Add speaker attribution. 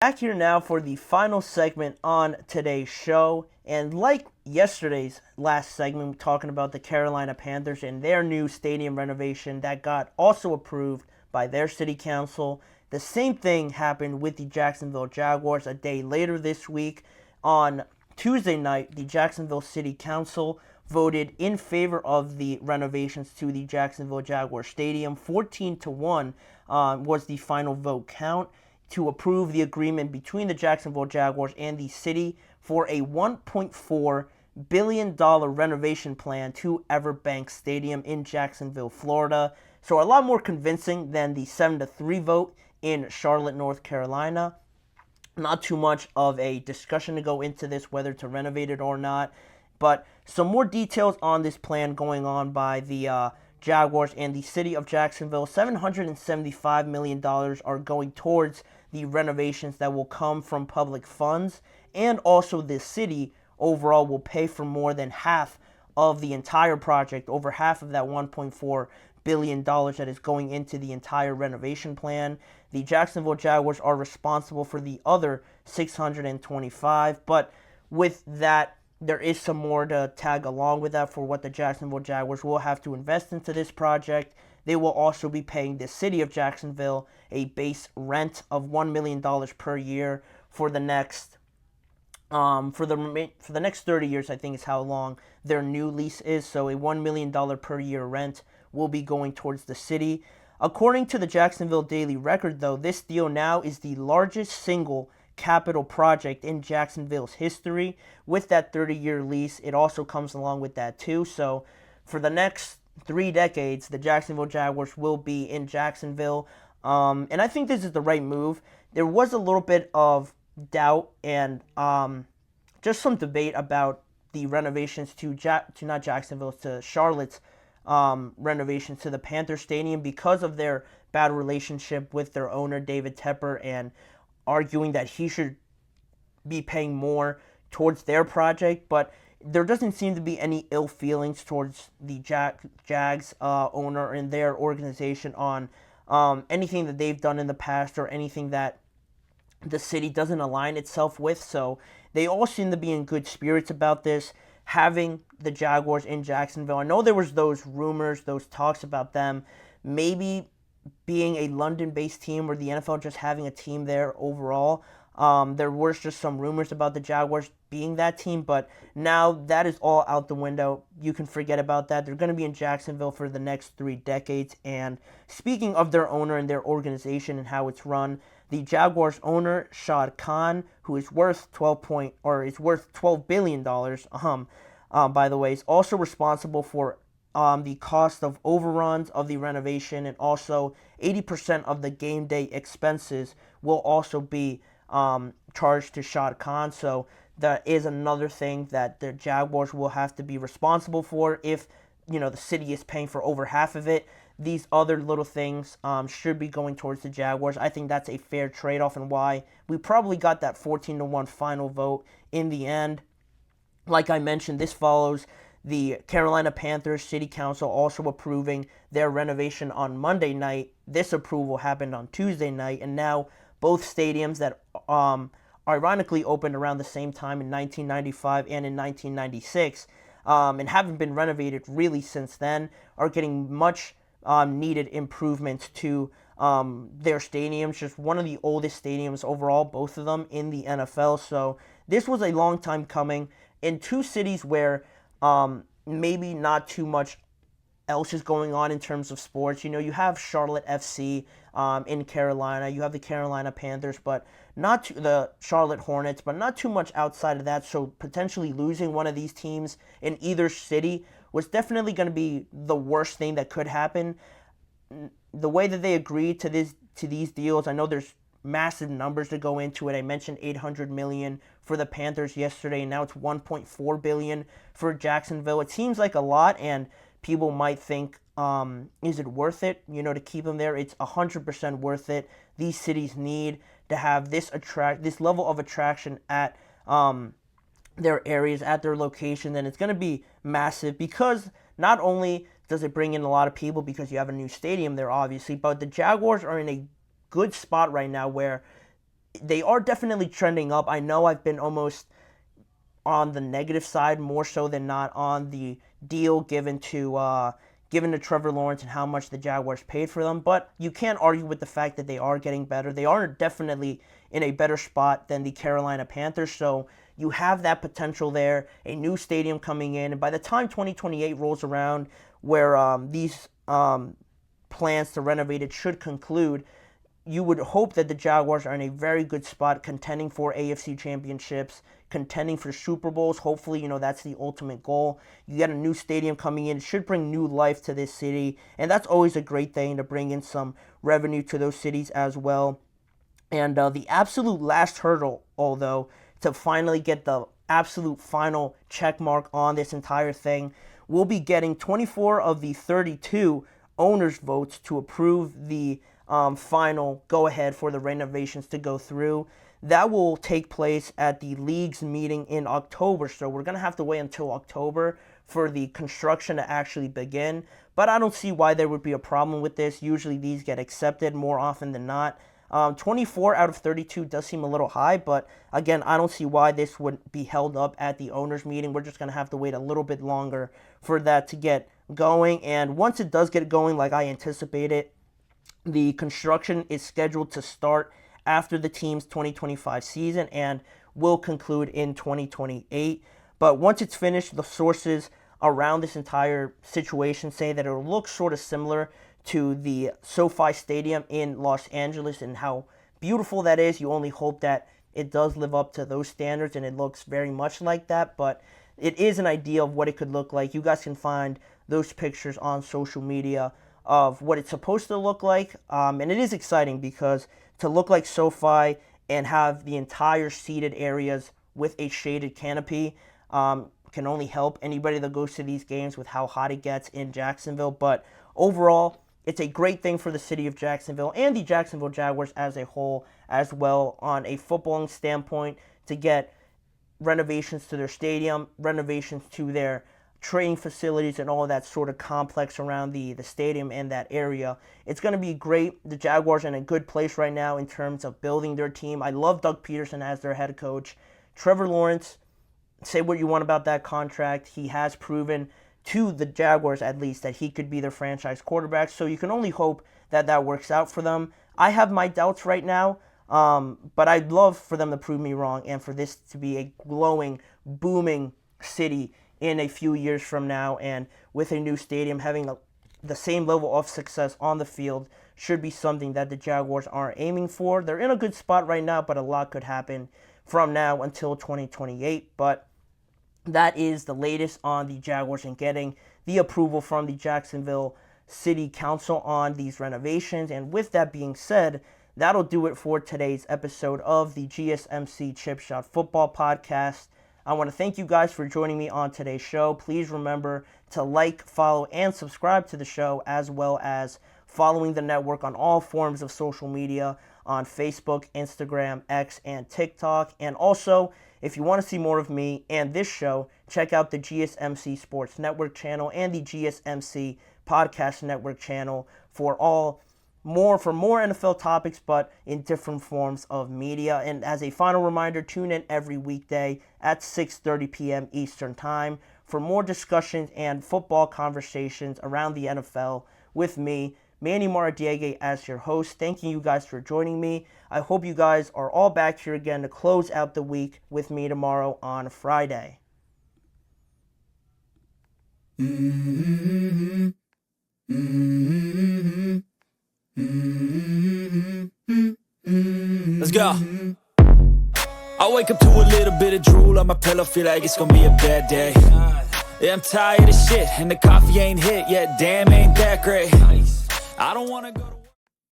Speaker 1: Back here now for the final segment on today's show. And like yesterday's last segment, talking about the Carolina Panthers and their new stadium renovation that got also approved by their city council. The same thing happened with the Jacksonville Jaguars a day later this week. On Tuesday night, the Jacksonville City Council voted in favor of the renovations to the Jacksonville Jaguar Stadium. 14-1 was the final vote count to approve the agreement between the Jacksonville Jaguars and the city for a $1.4 billion renovation plan to Everbank Stadium in Jacksonville, Florida. So a lot more convincing than the 7-3 vote in Charlotte, North Carolina. Not too much of a discussion to go into this, whether to renovate it or not. But some more details on this plan going on by the Jaguars and the city of Jacksonville. $775 million are going towards the renovations that will come from public funds, and also the city overall will pay for more than half of the entire project, over half of that $1.4 billion that is going into the entire renovation plan. The Jacksonville Jaguars are responsible for the other 625, but with that, there is some more to tag along with that for what the Jacksonville Jaguars will have to invest into this project. They will also be paying the city of Jacksonville a base rent of $1 million per year for the next for the next 30 years, I think is how long their new lease is. So a $1 million per year rent will be going towards the city. According to the Jacksonville Daily Record, though, this deal now is the largest single capital project in Jacksonville's history. With that 30-year lease, it also comes along with that too. So for the next 3 decades, the Jacksonville Jaguars will be in Jacksonville. And I think this is the right move. There was a little bit of doubt and just some debate about the renovations to not Jacksonville, to Charlotte's renovations to the Panther Stadium because of their bad relationship with their owner, David Tepper, and arguing that he should be paying more towards their project. But there doesn't seem to be any ill feelings towards the Jags owner and their organization on anything that they've done in the past or anything that the city doesn't align itself with. So they all seem to be in good spirits about this, having the Jaguars in Jacksonville. I know there was those rumors, those talks about them maybe being a London-based team or the NFL just having a team there overall. There were just some rumors about the Jaguars being that team, but now that is all out the window. You can forget about that. They're going to be in Jacksonville for the next 3 decades. And speaking of their owner and their organization and how it's run, the Jaguars owner Shad Khan, who is worth $12 billion, by the way, is also responsible for the cost of overruns of the renovation, and also 80% of the game day expenses will also be charged to Shad Khan. So that is another thing that the Jaguars will have to be responsible for if the city is paying for over half of it. These other little things should be going towards the Jaguars. I think that's a fair trade-off, and why we probably got that 14-1 final vote in the end. Like I mentioned, this follows the Carolina Panthers City Council also approving their renovation on Monday night. This approval happened on Tuesday night, and now both stadiums that ironically opened around the same time in 1995 and in 1996 and haven't been renovated really since then are getting much needed improvements to their stadiums. Just one of the oldest stadiums overall, both of them in the NFL. So this was a long time coming in two cities where maybe not too much else is going on in terms of sports. You have Charlotte FC in Carolina. You have the Carolina Panthers, but not the Charlotte Hornets, but not too much outside of that. So potentially losing one of these teams in either city was definitely going to be the worst thing that could happen. The way that they agreed to these deals, I know there's massive numbers to go into it. I mentioned $800 million for the Panthers yesterday, and now it's $1.4 billion for Jacksonville. It seems like a lot, and people might think, is it worth it, to keep them there? It's 100% worth it. These cities need to have this level of attraction at their areas, at their location, and it's going to be massive because not only does it bring in a lot of people because you have a new stadium there, obviously, but the Jaguars are in a good spot right now where they are definitely trending up. I know I've been almost on the negative side more so than not on the deal given to Trevor Lawrence and how much the Jaguars paid for them, but you can't argue with the fact that they are getting better. They are definitely in a better spot than the Carolina Panthers, so you have that potential there, a new stadium coming in, and by the time 2028 rolls around, where these plans to renovate it should conclude, you would hope that the Jaguars are in a very good spot, contending for AFC championships, contending for Super Bowls. Hopefully, that's the ultimate goal. You get a new stadium coming in. It should bring new life to this city, and that's always a great thing to bring in some revenue to those cities as well. And the absolute last hurdle, although, to finally get the absolute final check mark on this entire thing, we'll be getting 24 of the 32 owners' votes to approve the final go-ahead for the renovations to go through. That will take place at the league's meeting in October, so we're going to have to wait until October for the construction to actually begin. But I don't see why there would be a problem with this. Usually these get accepted more often than not. 24 out of 32 does seem a little high, but again, I don't see why this would be held up at the owners' meeting. We're just going to have to wait a little bit longer for that to get going. And once it does get going, like I anticipated, the construction is scheduled to start after the team's 2025 season and will conclude in 2028. But once it's finished, the sources around this entire situation say that it'll look sort of similar to the SoFi Stadium in Los Angeles and how beautiful that is. You only hope that it does live up to those standards, and it looks very much like that. But it is an idea of what it could look like. You guys can find those pictures on social media of what it's supposed to look like. And it is exciting because to look like SoFi and have the entire seated areas with a shaded canopy can only help anybody that goes to these games with how hot it gets in Jacksonville. But overall, it's a great thing for the city of Jacksonville and the Jacksonville Jaguars as a whole as well on a footballing standpoint to get renovations to their stadium, renovations to their training facilities and all of that sort of complex around the stadium and that area. It's going to be great. The Jaguars are in a good place right now in terms of building their team. I love Doug Peterson as their head coach. Trevor Lawrence, say what you want about that contract. He has proven to the Jaguars at least that he could be their franchise quarterback, so you can only hope that that works out for them. I have my doubts right now, but I'd love for them to prove me wrong and for this to be a glowing, booming city in a few years from now, and with a new stadium having the same level of success on the field should be something that the Jaguars are aiming for. They're in a good spot right now, but a lot could happen from now until 2028. But that is the latest on the Jaguars and getting the approval from the Jacksonville City Council on these renovations. And with that being said, that'll do it for today's episode of the GSMC Chip Shot Football Podcast. I want to thank you guys for joining me on today's show. Please remember to like, follow, and subscribe to the show, as well as following the network on all forms of social media on Facebook, Instagram, X, and TikTok. And also, if you want to see more of me and this show, check out the GSMC Sports Network channel and the GSMC Podcast Network channel for more NFL topics, but in different forms of media. And as a final reminder, tune in every weekday at 6:30 p.m. Eastern Time for more discussions and football conversations around the NFL with me, Manny Maradiaga, as your host. Thanking you guys for joining me. I hope you guys are all back here again to close out the week with me tomorrow on Friday.
Speaker 2: Mm-hmm. Mm-hmm. Let's go. I wake up to a little bit of drool on my pillow, feel like it's gonna be a bad day. Yeah, I'm tired of shit, and the coffee ain't hit yet, damn, ain't that great. I don't wanna go to